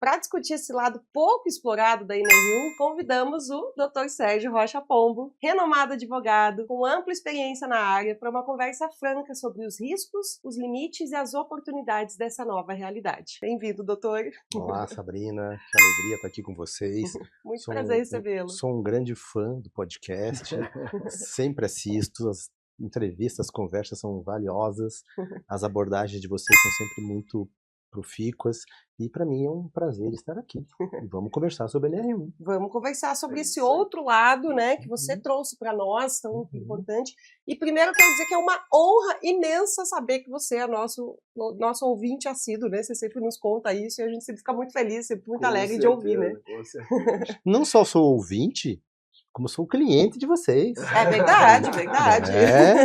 para discutir esse lado pouco explorado da NR1, convidamos o Dr. Sérgio Rocha Pombo, renomado advogado, com ampla experiência na área, para uma conversa franca sobre os riscos, os limites e as oportunidades dessa nova realidade. Bem-vindo, doutor. Olá, Sabrina, que alegria estar aqui com vocês. Muito prazer recebê-lo. Sou um grande fã do podcast, sempre assisto, as entrevistas, as conversas são valiosas, as abordagens de vocês são sempre muito profícuas e para mim é um prazer estar aqui. E vamos conversar sobre a NR1. Vamos conversar sobre esse outro lado, né, que você trouxe para nós, tão importante. E primeiro eu quero dizer que é uma honra imensa saber que você é nosso ouvinte assíduo, né? Você sempre nos conta isso e a gente sempre fica muito feliz, sempre muito alegre de ouvir, né? Com certeza. Não só sou ouvinte, como sou cliente de vocês. É verdade, verdade.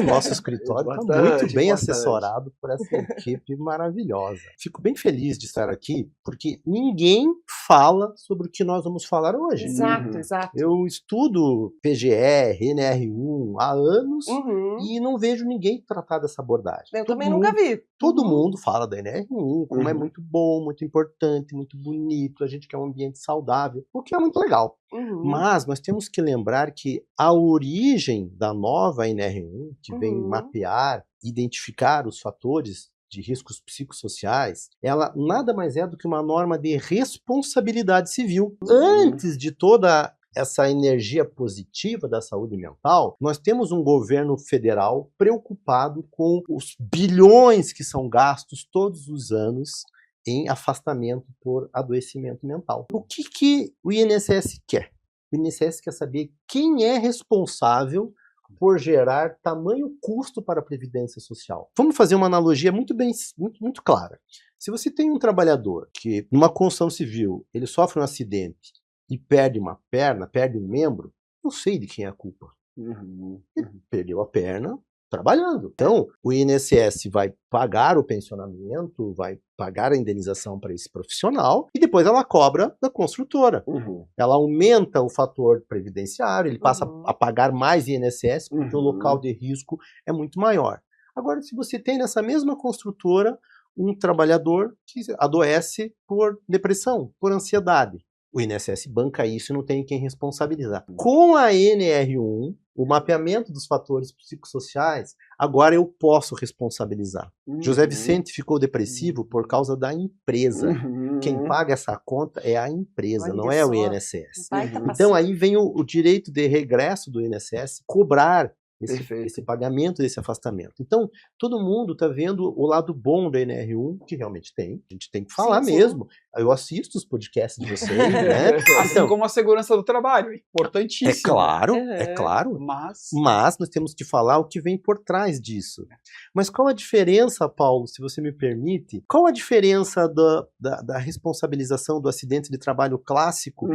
Nosso escritório está muito bem assessorado por essa equipe maravilhosa. Fico bem feliz de estar aqui, porque ninguém fala sobre o que nós vamos falar hoje. Exato, exato. Eu estudo PGR, NR1 há anos e não vejo ninguém tratar dessa abordagem. Eu também nunca vi. Todo mundo fala da NR1, como é muito bom, muito importante, muito bonito, a gente quer um ambiente saudável, o que é muito legal. Mas nós temos que lembrar que a origem da nova NR1, que vem mapear, identificar os fatores de riscos psicossociais, ela nada mais é do que uma norma de responsabilidade civil. Antes de toda essa energia positiva da saúde mental, nós temos um governo federal preocupado com os bilhões que são gastos todos os anos em afastamento por adoecimento mental. O que o INSS quer? O INSS quer saber quem é responsável por gerar tamanho custo para a Previdência Social. Vamos fazer uma analogia muito clara. Se você tem um trabalhador que, numa construção civil, ele sofre um acidente e perde uma perna, perde um membro, não sei de quem é a culpa. Ele perdeu a perna trabalhando. Então, o INSS vai pagar o pensionamento, vai pagar a indenização para esse profissional e depois ela cobra da construtora. Ela aumenta o fator previdenciário, ele passa a pagar mais INSS porque o local de risco é muito maior. Agora, se você tem nessa mesma construtora um trabalhador que adoece por depressão, por ansiedade, o INSS banca isso e não tem quem responsabilizar. Com a NR1, o mapeamento dos fatores psicossociais, agora eu posso responsabilizar. José Vicente ficou depressivo por causa da empresa. Quem paga essa conta é a empresa, não é o INSS. Então aí vem o direito de regresso do INSS cobrar esse pagamento desse afastamento. Então, todo mundo está vendo o lado bom da NR1, que realmente tem. A gente tem que falar mesmo. Eu assisto os podcasts de vocês, né? Assim como a segurança do trabalho, importantíssimo. É claro. Mas nós temos que falar o que vem por trás disso. Mas qual a diferença, Paulo, se você me permite, qual a diferença da responsabilização do acidente de trabalho clássico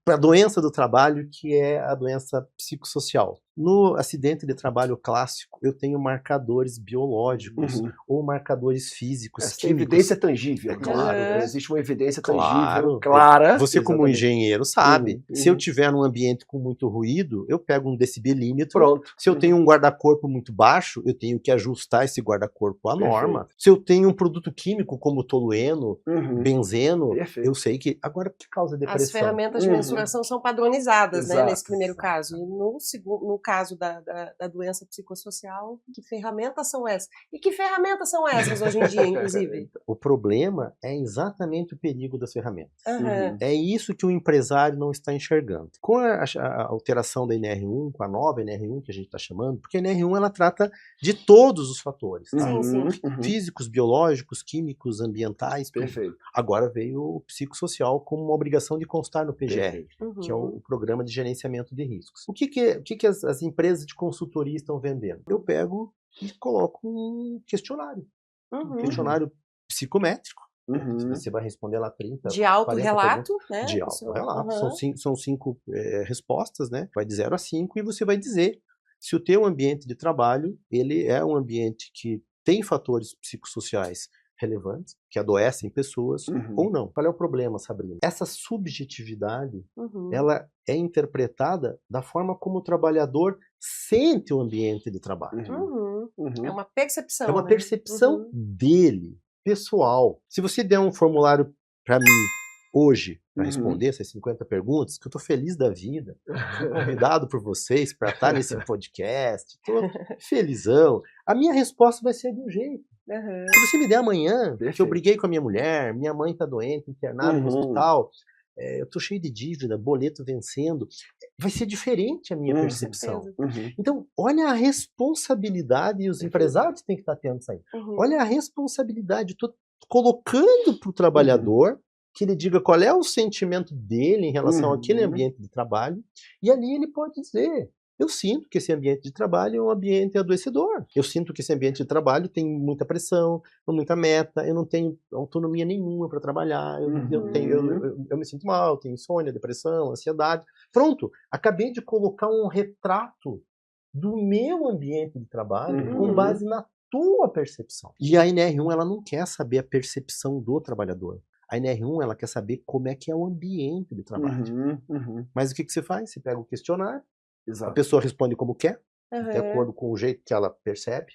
para a doença do trabalho, que é a doença psicossocial? No acidente de trabalho clássico, eu tenho marcadores biológicos ou marcadores físicos. Essa evidência tangível. É claro. Existe uma evidência tangível, clara. Você, como engenheiro, sabe. Se eu tiver num ambiente com muito ruído, eu pego um decibelímetro. Pronto. Se eu tenho um guarda-corpo muito baixo, eu tenho que ajustar esse guarda-corpo à norma. Se eu tenho um produto químico como tolueno, benzeno, eu sei que... Agora, que causa depressão? As ferramentas de mensuração são padronizadas, né, nesse primeiro caso. E no caso da doença psicossocial, que ferramentas são essas? E que ferramentas são essas hoje em dia, inclusive? O problema é exatamente o perigo das ferramentas. É isso que o empresário não está enxergando. Com a alteração da NR1, com a nova NR1 que a gente está chamando, porque a NR1 ela trata de todos os fatores. Físicos, biológicos, químicos, ambientais. Perfeito. Agora veio o psicossocial como uma obrigação de constar no PGR, que é o Programa de Gerenciamento de Riscos. O que as empresas de consultoria estão vendendo? Eu pego e coloco um questionário. Um questionário psicométrico. Você vai responder lá 30, de autorrelato, né? De autorrelato. São 5 respostas, né? Vai de 0 a 5 e você vai dizer se o teu ambiente de trabalho ele é um ambiente que tem fatores psicossociais relevantes, que adoecem pessoas ou não. Qual é o problema, Sabrina? Essa subjetividade, ela é interpretada da forma como o trabalhador sente o ambiente de trabalho. É uma percepção. É uma percepção dele, pessoal. Se você der um formulário para mim, hoje, para responder essas 50 perguntas, que eu tô feliz da vida, fui convidado por vocês para estar nesse podcast, tô felizão. A minha resposta vai ser de um jeito. Se você me der amanhã, que eu briguei com a minha mulher, minha mãe tá doente, internada no hospital, eu tô cheio de dívida, boleto vencendo, vai ser diferente a minha percepção. Então, olha a responsabilidade, e os empresários têm que estar atentos aí. Olha a responsabilidade, tô colocando para o trabalhador que ele diga qual é o sentimento dele em relação àquele ambiente de trabalho, e ali ele pode dizer: eu sinto que esse ambiente de trabalho é um ambiente adoecedor. Eu sinto que esse ambiente de trabalho tem muita pressão, muita meta, eu não tenho autonomia nenhuma para trabalhar, eu me sinto mal, tenho insônia, depressão, ansiedade. Pronto, acabei de colocar um retrato do meu ambiente de trabalho com base na tua percepção. E a NR1, ela não quer saber a percepção do trabalhador. A NR1, ela quer saber como é que é o ambiente de trabalho. Mas o que você faz? Você pega o questionário, a pessoa responde como quer, de acordo com o jeito que ela percebe,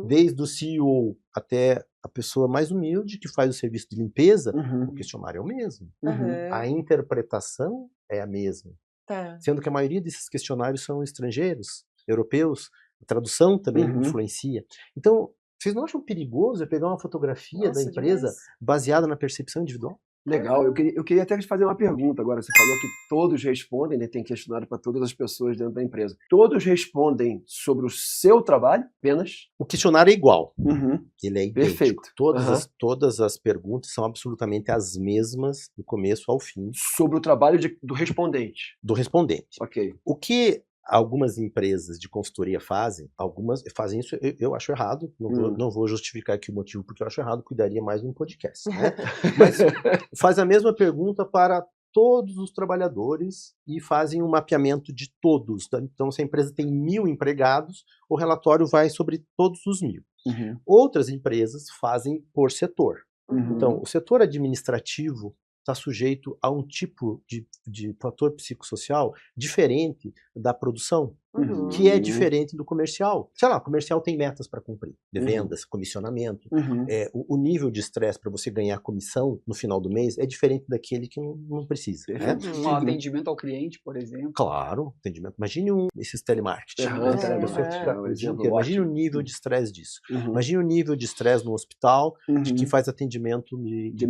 desde o CEO até a pessoa mais humilde que faz o serviço de limpeza, o questionário é o mesmo. A interpretação é a mesma. Sendo que a maioria desses questionários são estrangeiros, europeus, a tradução também influencia. Então, vocês não acham perigoso eu pegar uma fotografia da empresa baseada na percepção individual? Legal, eu queria até te fazer uma pergunta agora. Você falou que todos respondem, né? Tem questionário para todas as pessoas dentro da empresa. Todos respondem sobre o seu trabalho apenas? O questionário é igual. Ele é idêntico. Perfeito. Todas as perguntas são absolutamente as mesmas, do começo ao fim. Sobre o trabalho do respondente? Do respondente. Ok. O que algumas empresas de consultoria fazem, algumas fazem isso, eu acho errado, não vou justificar aqui o motivo porque eu acho errado, cuidaria mais de um podcast, né? Mas faz a mesma pergunta para todos os trabalhadores e fazem um mapeamento de todos. Então, se a empresa tem 1000 empregados, o relatório vai sobre todos os 1000. Outras empresas fazem por setor. Então, o setor administrativo está sujeito a um tipo de fator psicossocial diferente da produção, que é diferente do comercial. Sei lá, o comercial tem metas para cumprir, de vendas, comissionamento. O nível de estresse para você ganhar comissão no final do mês é diferente daquele que não precisa. Né? Um atendimento ao cliente, por exemplo. Claro, atendimento. Imagine esses telemarketing. Imagine o nível de estresse disso. Imagine o nível de estresse no hospital de quem faz atendimento de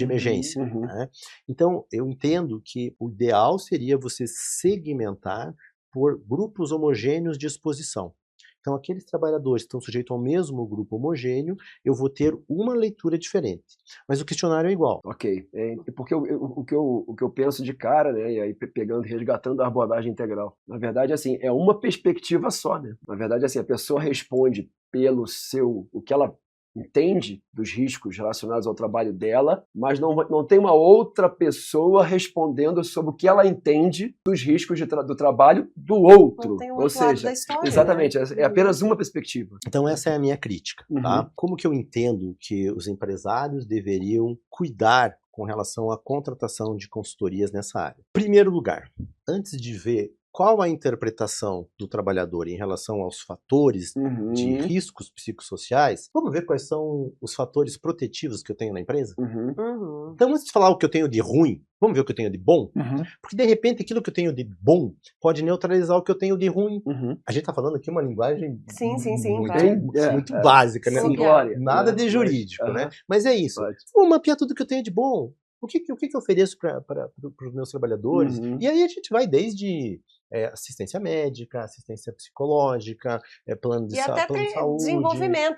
emergência. Né? Então, eu entendo que o ideal seria você segmentar por grupos homogêneos de exposição. Então, aqueles trabalhadores que estão sujeitos ao mesmo grupo homogêneo, eu vou ter uma leitura diferente. Mas o questionário é igual. Ok. Porque o que eu penso de cara, né, e aí resgatando a abordagem integral, na verdade, assim, é uma perspectiva só, né? Na verdade, assim, a pessoa responde pelo o que ela entende dos riscos relacionados ao trabalho dela, mas não tem uma outra pessoa respondendo sobre o que ela entende dos riscos do trabalho do outro. Não tem um Ou seja, da história, exatamente, né? é apenas uma perspectiva. Então essa é a minha crítica. Tá? Como que eu entendo que os empresários deveriam cuidar com relação à contratação de consultorias nessa área? Primeiro lugar, antes de ver qual a interpretação do trabalhador em relação aos fatores de riscos psicossociais, vamos ver quais são os fatores protetivos que eu tenho na empresa? Então, antes de falar o que eu tenho de ruim, vamos ver o que eu tenho de bom? Porque, de repente, aquilo que eu tenho de bom pode neutralizar o que eu tenho de ruim. A gente está falando aqui uma linguagem muito básica, né? Nada de jurídico, né? Mas é isso. Vou mapear tudo que eu tenho de bom. O que eu ofereço para os meus trabalhadores? E aí a gente vai desde assistência médica, assistência psicológica, plano de saúde, desenvolvimento,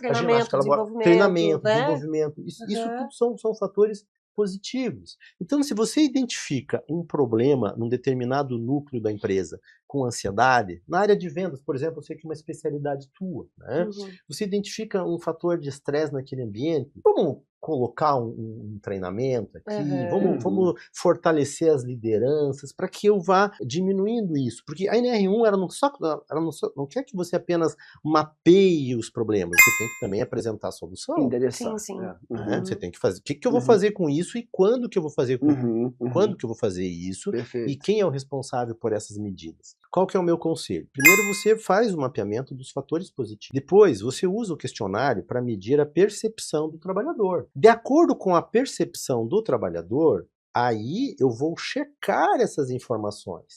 treinamento, né? desenvolvimento. Isso tudo são fatores positivos. Então, se você identifica um problema num determinado núcleo da empresa com ansiedade, na área de vendas, por exemplo, eu sei que é uma especialidade tua, né? Você identifica um fator de estresse naquele ambiente, vamos colocar um treinamento aqui, vamos fortalecer as lideranças para que eu vá diminuindo isso. Porque a NR1 ela não quer que você apenas mapeie os problemas, você tem que também apresentar a solução. Endereçar. Sim. Você tem que fazer. O que eu vou fazer com isso e quando que eu vou fazer quando que eu vou fazer isso? Perfeito. E quem é o responsável por essas medidas? Qual que é o meu conselho? Primeiro você faz o mapeamento dos fatores positivos. Depois você usa o questionário para medir a percepção do trabalhador. De acordo com a percepção do trabalhador, aí eu vou checar essas informações.